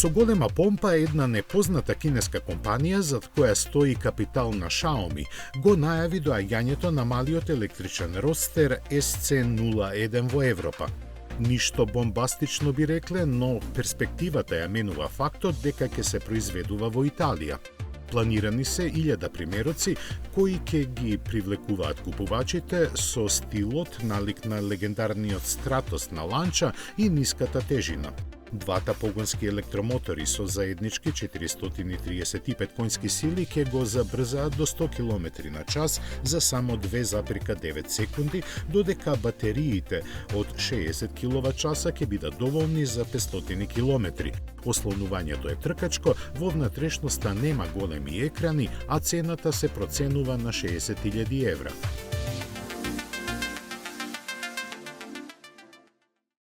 Со голема помпа една непозната кинеска компанија зад која стои капитал на Xiaomi го најави доаѓањето на малиот електричен ростер SC01 во Европа. Ништо бомбастично би рекле, но перспективата ја менува фактот дека ќе се произведува во Италија. Планирани се 1000 примероци кои ќе ги привлекуваат купувачите со стилот налик на легендарниот Stratos на ланча и ниската тежина. Двата погонски електромотори со заеднички 435 конски сили ќе го забрзаат до 100 км на час за само 2,9 секунди, додека батериите од 60 кВт ќе бидат доволни за 500 км. Ослонувањето е тркачко, во внатрешноста нема големи екрани, а цената се проценува на 60.000 евра.